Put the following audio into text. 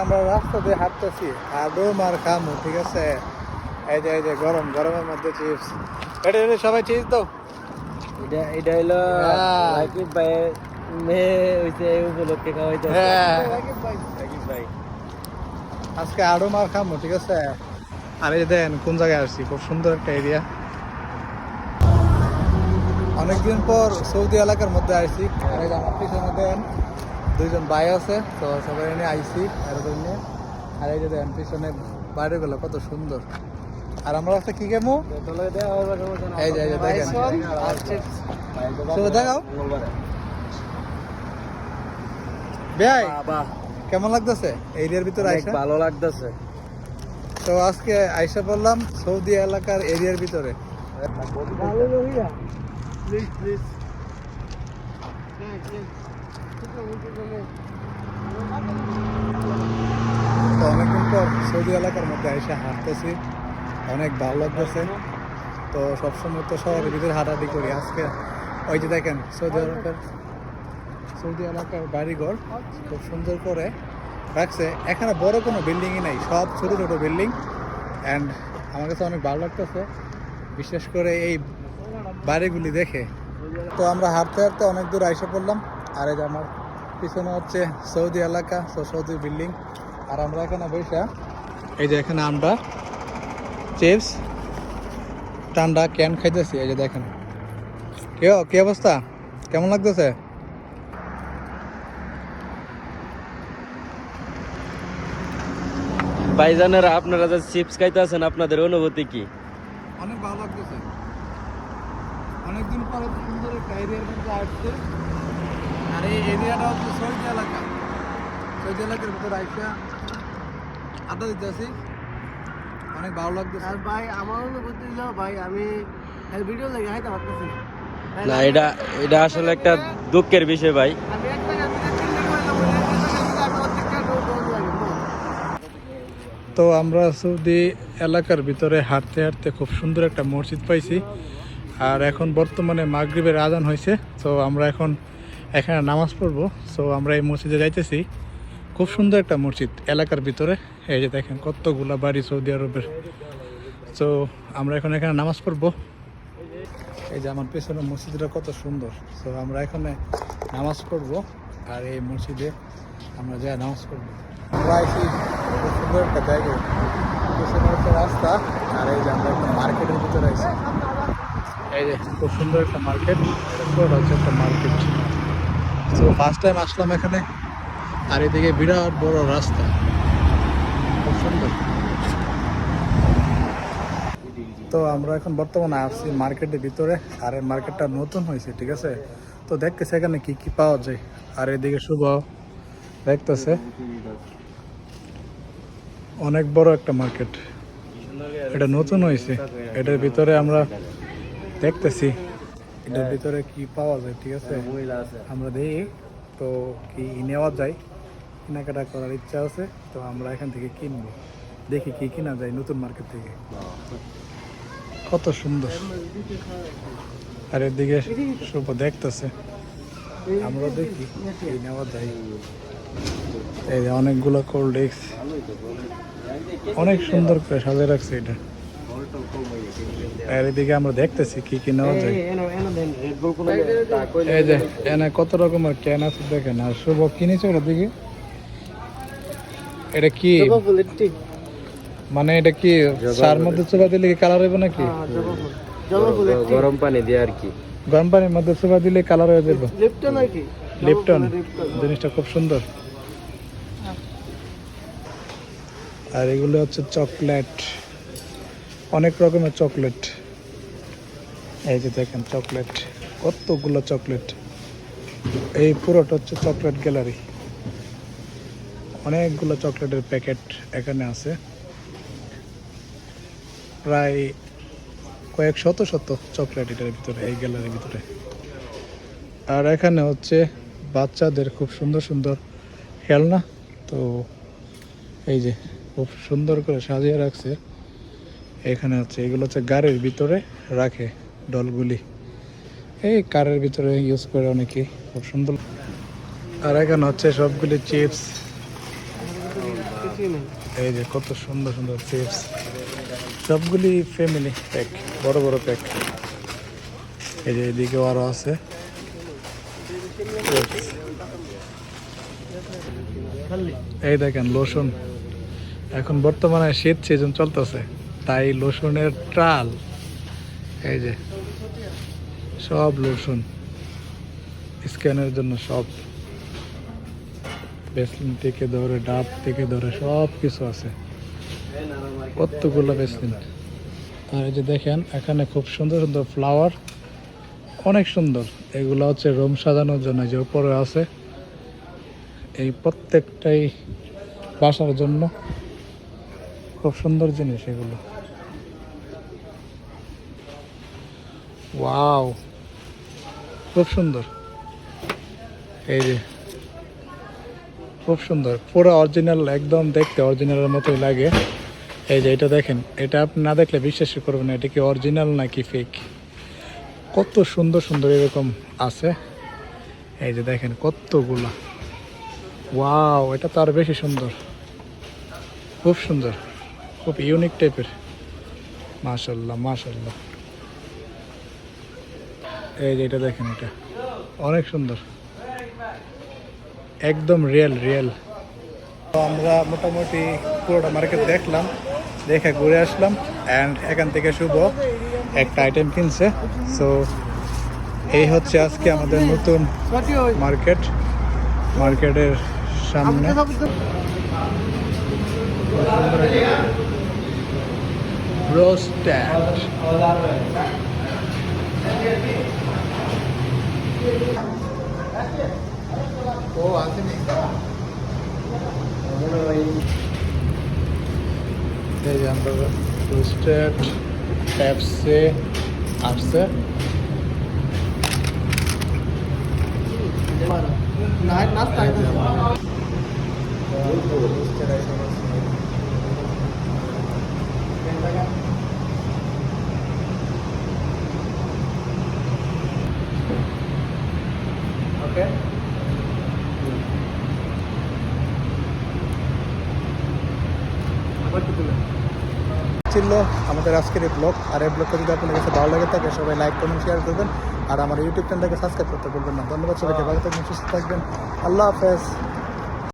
আমরা রাস্তা দিয়ে হাঁটতেছি আদৌ মার খামু, ঠিক আছে? এই যে গরমের মধ্যে চিপস, এটা সবাই চিপস দাও। এটা হলো রাকিব ভাইয়ের মেয়ে হইছে, এই উপলক্ষে খাওয়াইতে। রাকিব ভাই আজকে আদৌ মার খামু, ঠিক আছে? আর এই দেন কোন জায়গায় আসছি, খুব সুন্দর একটা এরিয়া। অনেকদিন পর সৌদি এলাকার মধ্যে আসছি। আর এই যে আমার পিছনে দেন দুইজন ভাই আছে, তো সবাই নিয়ে আইসি এরকম নিয়ে। আর এই যে দেন পিছনে বাড়িগুলো কত সুন্দর। আর আমরা আছে কি কেমু এই যে দেখেন, দেখাও ভাই কেমন লাগতেছে এরিয়ার ভিতরে আইসা? ভালো লাগতেছে। তো আজকে আইসা বললাম সৌদি এলাকার এরিয়ার ভিতরে। তো অনেকদিন পর সৌদি এলাকার মধ্যে এসে হাঁটতেছি, অনেক ভালো লাগতেছে। তো সবসময় তো শহরের ভিতরে হাঁটাহাঁটি করি, আজকে ওই যে দেখেন সৌদি এলাকার বাড়িঘর খুব সুন্দর করে রাখছে। এখানে বড় কোনো বিল্ডিংই নাই, সব ছোটো ছোটো বিল্ডিং। অ্যান্ড আমার কাছে অনেক ভালো লাগতেছে, বিশেষ করে এই বাড়িগুলি দেখে। তো আমরা হাঁটতে হাঁটতে অনেক দূর আইসা পড়লাম। আর এই যে আমার পিছনে হচ্ছে সৌদি এলাকা, সৌদি বিল্ডিং। আর আমরা এখানে বসে এই যে এখানে আমরা চিপস ঠান্ডা ক্যান খাইতেছি। এই যে দেখেন কি অবস্থা, কেমন লাগতেছে? ভাইজানেরা, আপনারা যে চিপস খাইতেছেন, আপনাদের অনুভূতি কি? অনেক ভালো লাগতেছে, অনেকদিন পর সুন্দর একটা এরিয়ার মধ্যে আসছে। আর এই এরিয়াটা হচ্ছে সৌদি এলাকা। সৌদি এলাকার ভিতরে আইসা আড্ডা দিতেছি, অনেক ভালো লাগতেছে। আর ভাই আমার অনুভূতি হলো, ভাই আমি ভিডিও লেগে হাইতে পারতেছি না, এটা আসলে একটা দুঃখের বিষয় ভাই। আমি একটা গাছ থেকে তিনটা কইলাম, আমি প্রত্যেকটা ডোজ লাগে। তো আমরা সৌদি এলাকার ভিতরে হাঁটতে হাঁটতে খুব সুন্দর একটা মসজিদ পাইছি। আর এখন বর্তমানে মাগরিবের আজান হয়েছে, তো আমরা এখন এখানে নামাজ পড়বো। সো আমরা এই মসজিদে যাইতেছি, খুব সুন্দর একটা মসজিদ এলাকার ভিতরে। এই যে দেখেন কতগুলা বাড়ি সৌদি আরবের। তো আমরা এখন এখানে নামাজ পড়বো। এই যে আমার পেছনে মসজিদটা কত সুন্দর। সো আমরা এখানে নামাজ পড়বো, আর এই মসজিদে আমরা যাই নামাজ পড়বো। আমরা আইছি খুব সুন্দর একটা জায়গায়, পেছনে হচ্ছে রাস্তা। আর এই যে আমরা একটা মার্কেটের ভিতরে আইছি। এই যে খুব সুন্দর একটা মার্কেট, এটা হচ্ছে একটা মার্কেট। তো ফার্স্ট টাইম আসলাম এখানে। আর এদিকে বিরাট বড় রাস্তা, খুব সুন্দর। তো আমরা এখন বর্তমানে আসছি মার্কেটের ভিতরে। আর এই মার্কেটটা নতুন হয়েছে, ঠিক আছে? তো দেখতেছে এখানে কি কি পাওয়া যায়। আর এদিকে শুভ দেখতেছে অনেক বড় একটা মার্কেট, এটা নতুন হয়েছে। এটার ভিতরে আমরা দেখতেছি এটার ভিতরে কি পাওয়া যায়, ঠিক আছে? আমরা দেখি তো কি নেওয়া যায়, কেনাকাটা করার ইচ্ছা আছে। তো আমরা এখান থেকে কিনবো, দেখি কি কিনা যায় নতুন মার্কেট থেকে। কত সুন্দর। আর এদিকে শুভ দেখতেছে, আমরা দেখি কি নেওয়া যায়। এই যে অনেকগুলো কোল্ড ড্রিঙ্কস, অনেক সুন্দর করে সাজিয়ে রাখছে এটা। আর এদিকে আমরা দেখতেছি কি কি নেওয়া যায়। এই যে এনে কত রকমের ক্যান আছে দেখেন। আর শুভ কিনেছে ওটার দিকে, এটা কি মানে এটা কি চার মধ্যে চোবা দিলে কি কালার হবে নাকি? গরম পানি দিয়ে আর কি, গরম পানির মধ্যে চোবা দিলে কালার হয়ে যাবে। লিপটন আর কি, লিপটন জিনিসটা খুব সুন্দর। আর এগুলো হচ্ছে চকলেট, অনেক রকমের চকলেট। এই যে দেখেন চকলেট, কতগুলো চকলেট। এই পুরোটা হচ্ছে চকলেট গ্যালারি, অনেকগুলো চকলেটের প্যাকেট এখানে আছে, প্রায় কয়েক শত চকলেট এটার ভিতরে, এই গ্যালারির ভিতরে। আর এখানে হচ্ছে বাচ্চাদের খুব সুন্দর সুন্দর খেলনা। তো এই যে খুব সুন্দর করে সাজিয়ে রাখছে। এখানে হচ্ছে এগুলো হচ্ছে গাড়ির ভিতরে রাখে ডলগুলি, এই কারের ভিতরে ইউজ করে অনেকে, খুব সুন্দর। আর এখানে হচ্ছে সবগুলি চিপস, কিছুই নেই। এই যে কত সুন্দর সুন্দর চিপস, সবগুলি ফ্যামিলি প্যাক, বড় বড় প্যাক। এই যে এদিকেও আরো আছে chips। এই দেখেন লোশন, এখন বর্তমানে শীত সিজন চলতেছে, তাই লোশনের ট্রাল। এই যে সব লোশন স্ক্যানের জন্য, সব ভ্যাসলিন থেকে ধরে ডাব থেকে ধরে সব কিছু আছে, কতগুলো ভ্যাসলিন। আর এই যে দেখেন এখানে খুব সুন্দর সুন্দর ফ্লাওয়ার, অনেক সুন্দর। এগুলো হচ্ছে রুম সাজানোর জন্য, যে উপরে আছে এই প্রত্যেকটাই বাসার জন্য খুব সুন্দর জিনিস এগুলো। ওয়াও, খুব সুন্দর। এই যে খুব সুন্দর, পুরো অরিজিনাল, একদম দেখতে অরিজিনালের মতোই লাগে। এই যে এটা দেখেন, এটা আপনি না দেখলে বিশ্বাস করবেন না এটা কি অরিজিনাল নাকি ফেক। কত সুন্দর সুন্দর এরকম আছে। এই যে দেখেন কতগুলা, ওয়াও, এটা তো আরো বেশি সুন্দর, খুব সুন্দর, খুব ইউনিক টাইপের। মাশাল্লাহ মাশাল্লাহ। এই যে এটা দেখেন, এটা অনেক সুন্দর, একদম রিয়েল রিয়েল। তো আমরা মোটামুটি পুরোটা মার্কেট দেখলাম, দেখে ঘুরে আসলাম। অ্যান্ড এখান থেকে শুভ একটা আইটেম কিনছে। সো এই হচ্ছে আজকে আমাদের নতুন মার্কেট, মার্কেটের সামনে রোস্টেড। ও আসেনি, এই যে আমরা রোস্টেড ট্যাপসে আসছে। নাস্তা ওকে, ছিল আমাদের আজকের এই ব্লগ। আর এই ব্লগটা যদি আপনার কাছে ভালো লাগে থাকে, সবাই লাইক কমেন্ট শেয়ার করবেন। আর আমার ইউটিউব চ্যানেলটাকে সাবস্ক্রাইব করতে বলবেন না। ধন্যবাদ সবাইকে, ভালো থাকবেন, সুস্থ থাকবেন, আল্লাহ হাফেজ।